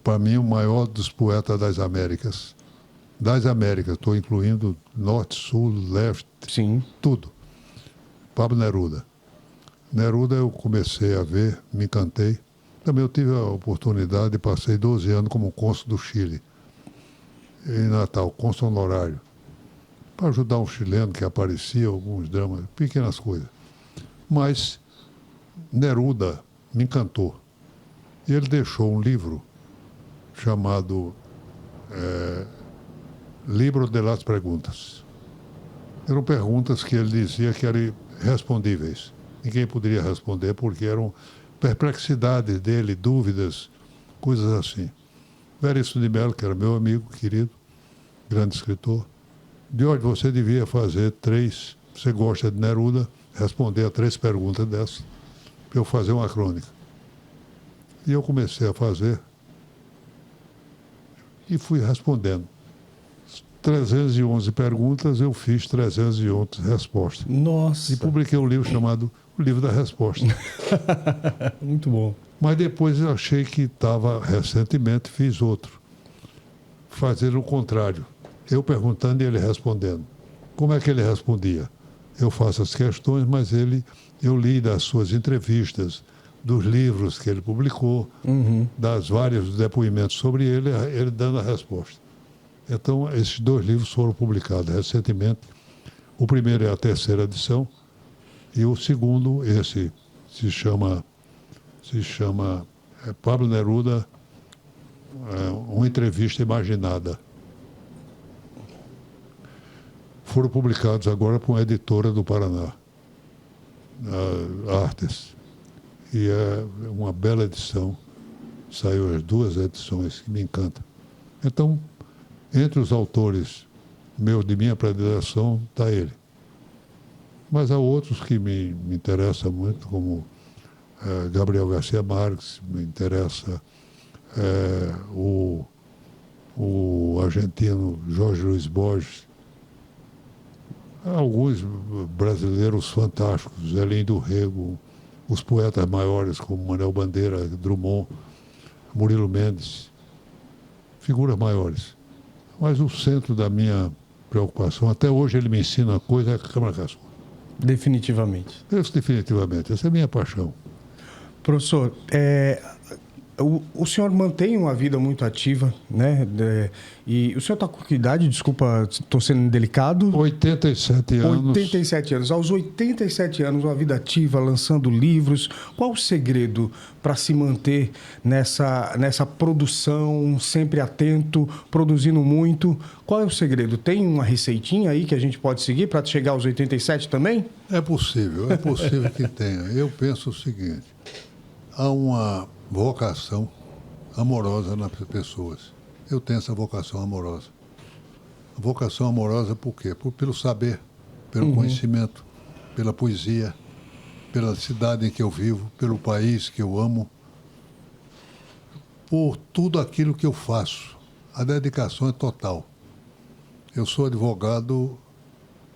para mim, o maior dos poetas das Américas. Das Américas, estou incluindo norte, sul, leste, sim, tudo. Pablo Neruda. Neruda eu comecei a ver, me encantei. Também eu tive a oportunidade, passei 12 anos como cônsul do Chile, em Natal, cônsul honorário, para ajudar um chileno que aparecia, alguns dramas, pequenas coisas. Mas Neruda me encantou. E ele deixou um livro chamado Libro de las Perguntas. Eram perguntas que ele dizia que eram respondíveis. Ninguém poderia responder porque eram perplexidades dele, dúvidas, coisas assim. Veríssimo de Mello, que era meu amigo querido, grande escritor, de onde você devia fazer 3, você gosta de Neruda, responder a 3 perguntas dessas, para eu fazer uma crônica. E eu comecei a fazer e fui respondendo. 311 perguntas, eu fiz 311 respostas. Nossa! E publiquei um livro chamado O Livro da Resposta. Muito bom. Mas depois eu achei que estava, recentemente, fiz outro. Fazer o contrário. Eu perguntando e ele respondendo. Como é que ele respondia? Eu faço as questões, mas eu li das suas entrevistas, dos livros que ele publicou, das vários depoimentos sobre ele dando a resposta. Então, esses 2 livros foram publicados recentemente. O primeiro é a 3ª edição e o segundo, esse, se chama Pablo Neruda, uma entrevista imaginada. Foram publicados agora por uma editora do Paraná, a Artes. E é uma bela edição. Saiu as 2 edições, que me encantam. Então, entre os autores de minha predileção, está ele. Mas há outros que me interessam muito, como Gabriel Garcia Marques, me interessa o argentino Jorge Luiz Borges. Há alguns brasileiros fantásticos, Zelim do Rego, os poetas maiores como Manuel Bandeira, Drummond, Murilo Mendes, figuras maiores. Mas o centro da minha preocupação, até hoje ele me ensina uma coisa, é a Câmara Cascudo. Definitivamente. Isso definitivamente, essa é a minha paixão. Professor, O senhor mantém uma vida muito ativa, né? E o senhor está com que idade? Desculpa, estou sendo indelicado. 87 anos. 87 anos. Aos 87 anos, uma vida ativa, lançando livros. Qual o segredo para se manter nessa produção, sempre atento, produzindo muito? Qual é o segredo? Tem uma receitinha aí que a gente pode seguir para chegar aos 87 também? É possível que tenha. Eu penso o seguinte, há uma vocação amorosa nas pessoas. Eu tenho essa vocação amorosa. A vocação amorosa por quê? Pelo saber, pelo conhecimento, pela poesia, pela cidade em que eu vivo, pelo país que eu amo, por tudo aquilo que eu faço. A dedicação é total. Eu sou advogado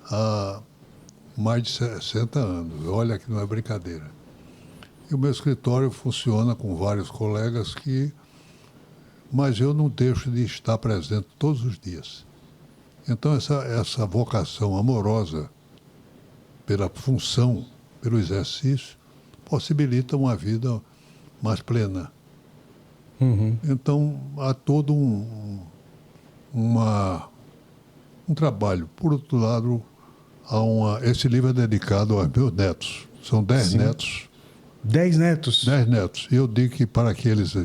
há mais de 60 anos. Olha que não é brincadeira. E o meu escritório funciona com vários colegas mas eu não deixo de estar presente todos os dias. Então essa vocação amorosa pela função, pelo exercício, possibilita uma vida mais plena. Então há todo um trabalho. Por outro lado, esse livro é dedicado aos meus netos. São 10 netos. 10 netos? 10 netos. E eu digo que para que eles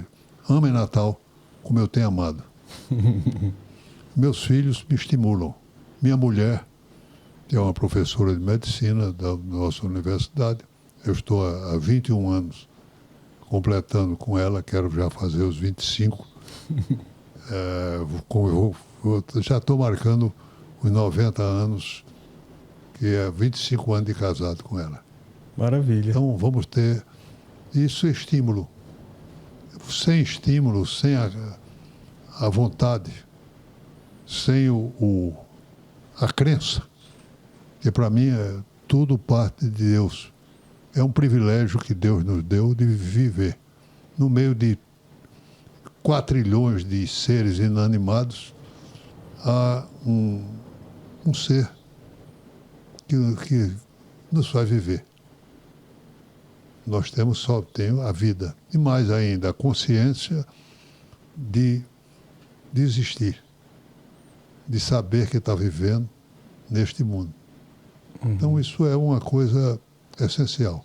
amem Natal como eu tenho amado. Meus filhos me estimulam. Minha mulher, que é uma professora de medicina da nossa universidade, eu estou há 21 anos completando com ela, quero já fazer os 25. Já estou marcando os 90 anos, que é 25 anos de casado com ela. Maravilha. Então vamos ter isso, estímulo. Sem estímulo, sem a vontade, sem a crença, que para mim é tudo parte de Deus. É um privilégio que Deus nos deu de viver no meio de 4 trilhões de seres inanimados. Há um ser que nos faz viver. Nós só temos a vida. E mais ainda, a consciência de existir. De saber que está vivendo neste mundo. Então isso é uma coisa essencial.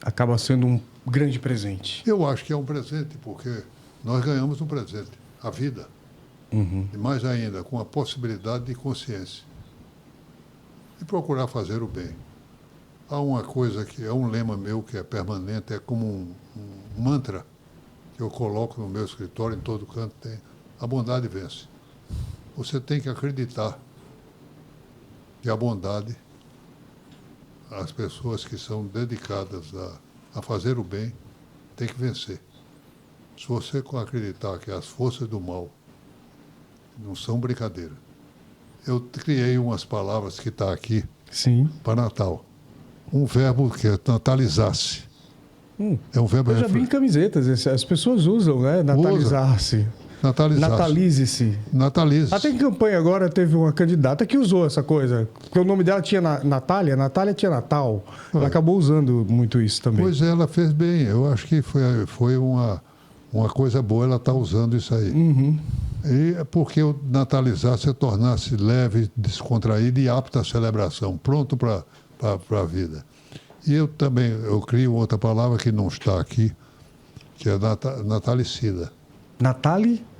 Acaba sendo um grande presente. Eu acho que é um presente, porque nós ganhamos um presente. A vida. E mais ainda, com a possibilidade de consciência. E procurar fazer o bem. Há uma coisa que é um lema meu que é permanente, é como um mantra que eu coloco no meu escritório, em todo canto tem. A bondade vence. Você tem que acreditar que a bondade, as pessoas que são dedicadas a fazer o bem, tem que vencer. Se você acreditar que as forças do mal não são brincadeira. Eu criei umas palavras que estão aqui para Natal. Um verbo que é natalizar-se. É um verbo... Eu já vi em camisetas, as pessoas usam, né? Natalizar-se. Natalize-se. Natalize-se. Até em campanha agora teve uma candidata que usou essa coisa. Porque o nome dela tinha Natália tinha Natal. Ela acabou usando muito isso também. Pois é, ela fez bem. Eu acho que foi uma coisa boa ela estar usando isso aí. E porque o natalizar-se é tornar-se leve, descontraído e apto à celebração, pronto para a vida. E eu crio outra palavra que não está aqui, que é natalicida.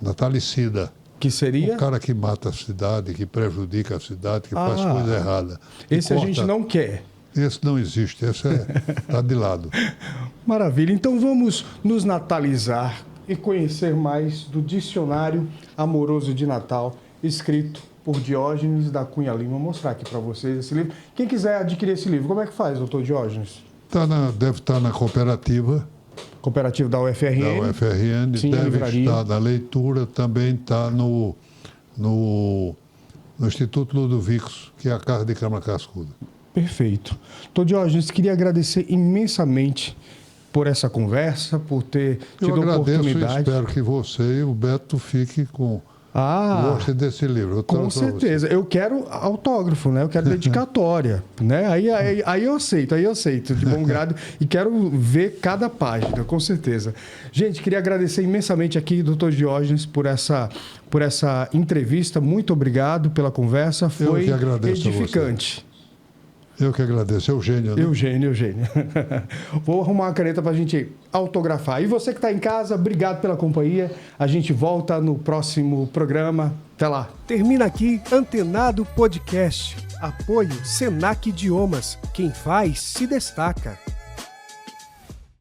Natalicida. Que seria? O cara que mata a cidade, que prejudica a cidade, que faz coisa errada. Esse a gente não quer. Esse não existe, esse está de lado. Maravilha. Então vamos nos natalizar e conhecer mais do Dicionário Amoroso de Natal, escrito por Diógenes da Cunha Lima. Vou mostrar aqui para vocês esse livro. Quem quiser adquirir esse livro, como é que faz, doutor Diógenes? Deve estar na cooperativa. Cooperativa da UFRN. Da UFRN. Sim, deve estar na leitura, também está no Instituto Ludovicos, que é a Casa de Câmara Cascuda. Perfeito. Doutor Diógenes, queria agradecer imensamente por essa conversa, por ter tido a oportunidade. Eu espero que você e o Beto fiquem com Gosto desse livro. Com certeza. Eu quero autógrafo, né? Eu quero dedicatória, né? Aí eu aceito de bom grado e quero ver cada página, com certeza. Gente, queria agradecer imensamente aqui, Dr. Diógenes, por essa entrevista. Muito obrigado pela conversa. Foi edificante. Eu que agradeço. Eugênio, né? Eugênio. Vou arrumar uma caneta para a gente autografar. E você que está em casa, obrigado pela companhia. A gente volta no próximo programa. Até lá. Termina aqui Antenado Podcast. Apoio Senac Idiomas. Quem faz, se destaca.